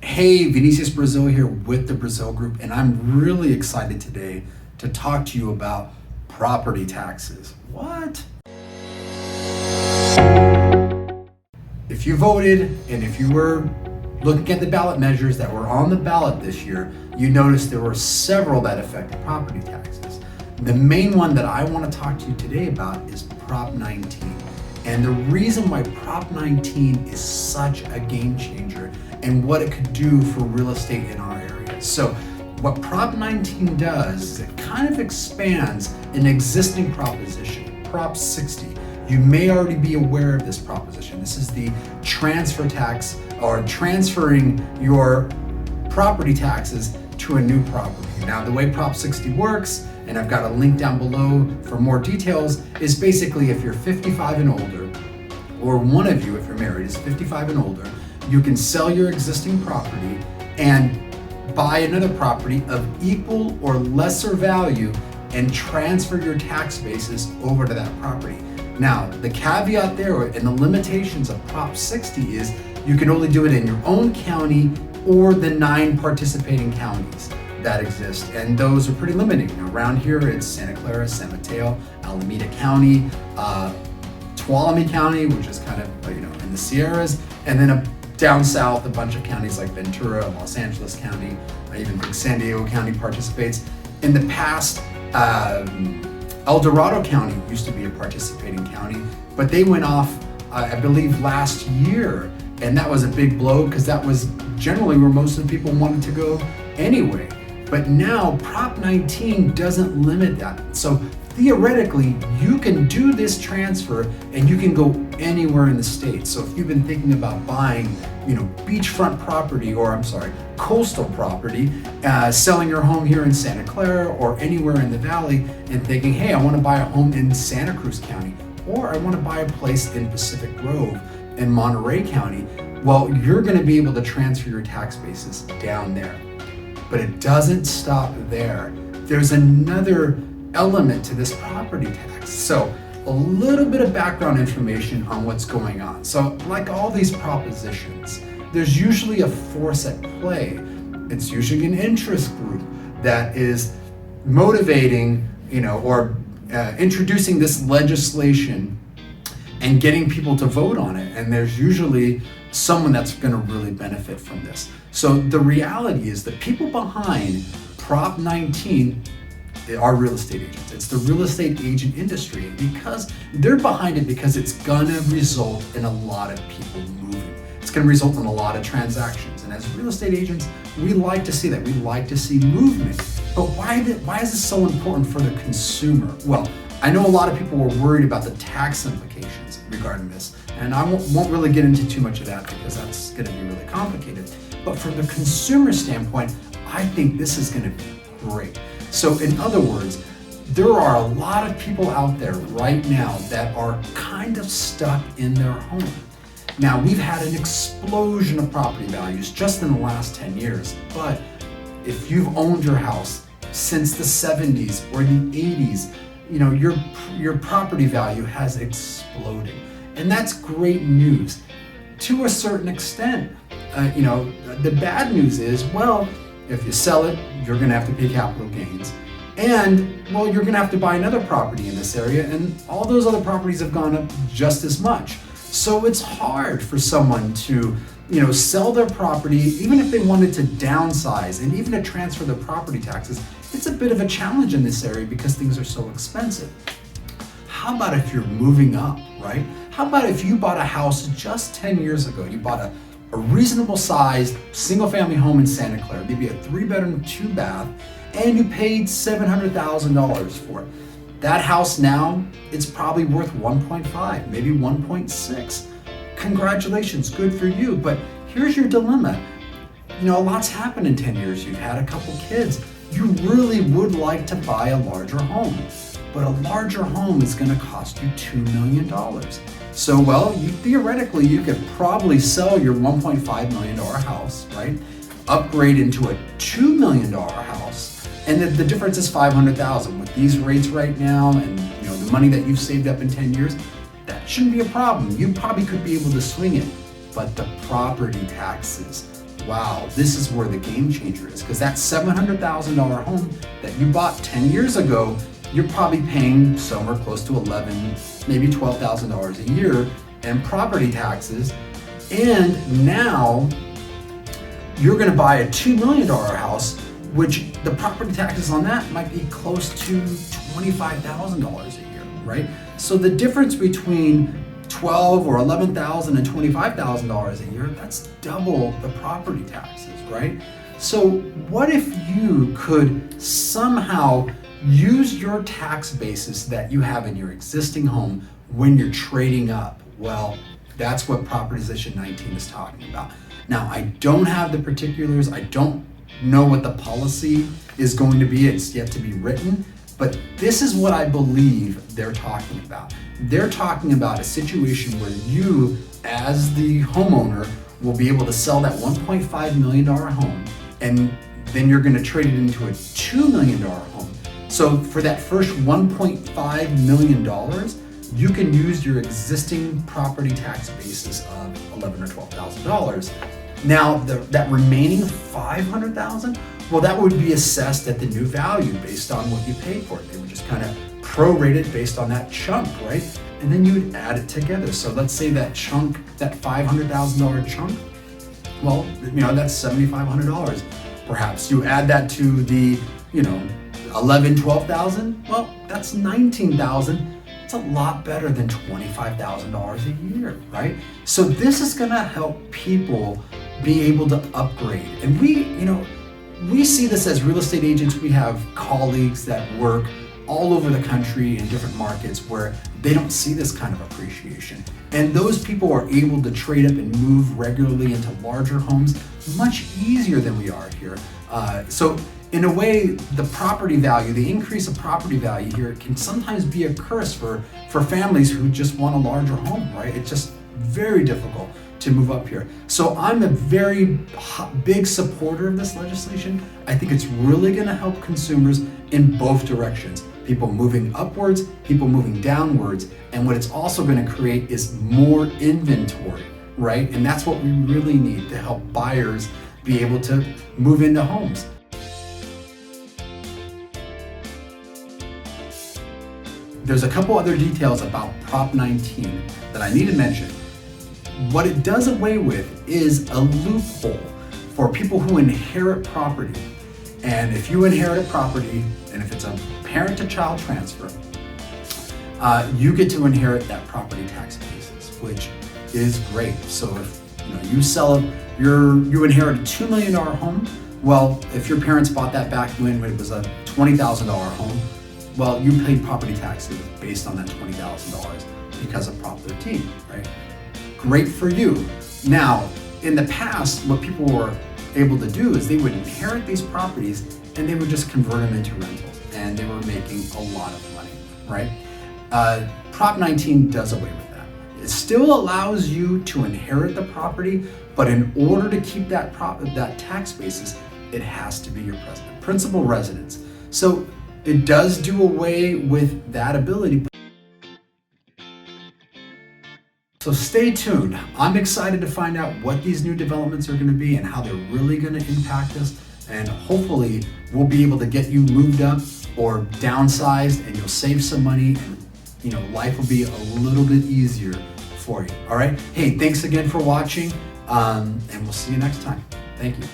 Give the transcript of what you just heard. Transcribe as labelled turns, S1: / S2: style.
S1: Hey, Vinicius Brazil here with the Brazil Group, and I'm really excited today to talk to you about property taxes. What? If you voted and if you were looking at the ballot measures that were on the ballot this year, you noticed there were several that affected property taxes. The main one that I want to talk to you today about is Prop 19. And the reason why Prop 19 is such a game changer and what it could do for real estate in our area. So what Prop 19 does is it kind of expands an existing proposition, Prop 60. You may already be aware of this proposition. This is the transfer tax, or transferring your property taxes to a new property. Now, the way Prop 60 works, and I've got a link down below for more details, is basically if you're 55 and older, or one of you, if you're married, is 55 and older, you can sell your existing property and buy another property of equal or lesser value and transfer your tax basis over to that property. Now, the caveat there and the limitations of Prop 60 is you can only do it in your own county or the 9 participating counties that exist, and those are pretty limiting. Around here, it's Santa Clara, San Mateo, Alameda County, Tuolumne County, which is kind of in the Sierras, and then down south, a bunch of counties like Ventura, Los Angeles County. I even think San Diego County participates. In the past, El Dorado County used to be a participating county, but they went off, I believe, last year, and that was a big blow because that was generally where most of the people wanted to go anyway. But now Prop 19 doesn't limit that. So theoretically, you can do this transfer and you can go anywhere in the state. So if you've been thinking about buying, beachfront property, coastal property, selling your home here in Santa Clara or anywhere in the valley and thinking, hey, I want to buy a home in Santa Cruz County, or I want to buy a place in Pacific Grove in Monterey County, well, you're going to be able to transfer your tax basis down there. But it doesn't stop there. There's another element to this property tax. So a little bit of background information on what's going on. So like all these propositions, there's usually a force at play. It's usually an interest group that is motivating, or introducing this legislation and getting people to vote on it. And there's usually someone that's going to really benefit from this. So the reality is the people behind Prop 19 are real estate agents. It's the real estate agent industry, because they're behind it because it's gonna result in a lot of people moving. It's gonna result in a lot of transactions. And as real estate agents, we like to see that. We like to see movement. But why is this so important for the consumer? Well, I know a lot of people were worried about the tax implications regarding this, and I won't really get into too much of that because that's gonna be really complicated. But from the consumer standpoint, I think this is gonna be great. So in other words, there are a lot of people out there right now that are kind of stuck in their home. Now, we've had an explosion of property values just in the last 10 years, but if you've owned your house since the 70s or the 80s, your property value has exploded. And that's great news to a certain extent. The bad news is, well, if you sell it, you're gonna have to pay capital gains. And, well, you're gonna have to buy another property in this area, and all those other properties have gone up just as much. So it's hard for someone to, sell their property, even if they wanted to downsize and even to transfer their property taxes. It's a bit of a challenge in this area because things are so expensive. How about if you're moving up, right? How about if you bought a house just 10 years ago? You bought a reasonable sized single family home in Santa Clara, maybe a 3-bedroom, 2-bath, and you paid $700,000 for it. That house now, it's probably worth 1.5, maybe 1.6. Congratulations, good for you. But here's your dilemma. A lot's happened in 10 years. You've had a couple kids. You really would like to buy a larger home, but a larger home is going to cost you $2 million. So, well, theoretically, you could probably sell your $1.5 million house, right? Upgrade into a $2 million house, and the difference is $500,000. With these rates right now, and the money that you've saved up in 10 years, that shouldn't be a problem. You probably could be able to swing it, but the property taxes, wow, this is where the game changer is. Because that $700,000 home that you bought 10 years ago, you're probably paying somewhere close to $11,000, maybe $12,000 a year in property taxes. And now you're gonna buy a $2 million house, which the property taxes on that might be close to $25,000 a year, right? So the difference between $12,000 or $11,000 and $25,000 a year, that's double the property taxes, right? So what if you could somehow use your tax basis that you have in your existing home when you're trading up? Well, that's what Proposition 19 is talking about. Now, I don't have the particulars. I don't know what the policy is going to be. It's yet to be written. But this is what I believe they're talking about. They're talking about a situation where you, as the homeowner, will be able to sell that $1.5 million home, and then you're gonna trade it into a $2 million home. So for that first $1.5 million, you can use your existing property tax basis of $11,000 or $12,000. Now, that remaining $500,000, well, that would be assessed at the new value based on what you paid for it. They would just kind of prorate it based on that chunk, right? And then you would add it together. So let's say that chunk, that $500,000 chunk, well, that's $7,500. Perhaps you add that to the, $11,000, $12,000. Well, that's $19,000. It's a lot better than $25,000 a year, right? So this is gonna help people be able to upgrade. And we see this as real estate agents. We have colleagues that work all over the country in different markets where they don't see this kind of appreciation. And those people are able to trade up and move regularly into larger homes much easier than we are here. So in a way, the property value, the increase of property value here can sometimes be a curse for families who just want a larger home, right? It's just very difficult to move up here. So I'm a very big supporter of this legislation. I think it's really gonna help consumers in both directions. People moving upwards, people moving downwards. And what it's also gonna create is more inventory, right? And that's what we really need to help buyers be able to move into homes. There's a couple other details about Prop 19 that I need to mention. What it does away with is a loophole for people who inherit property. And if you inherit a property, and if it's a parent-to-child transfer, you get to inherit that property tax basis, which is great. So if you sell you inherit a $2 million home, well, if your parents bought that back when it was a $20,000 home, well, you paid property taxes based on that $20,000 because of Prop 13, right? Great for you. Now, in the past, what people were able to do is they would inherit these properties and they would just convert them into rentals, and they were making a lot of money, right? Prop 19 does away with that. It still allows you to inherit the property, but in order to keep that tax basis, it has to be your principal residence. So it does do away with that ability. So stay tuned. I'm excited to find out what these new developments are going to be and how they're really going to impact us. And hopefully we'll be able to get you moved up or downsized, and you'll save some money, and life will be a little bit easier for you. All right. Hey, thanks again for watching, and we'll see you next time. Thank you.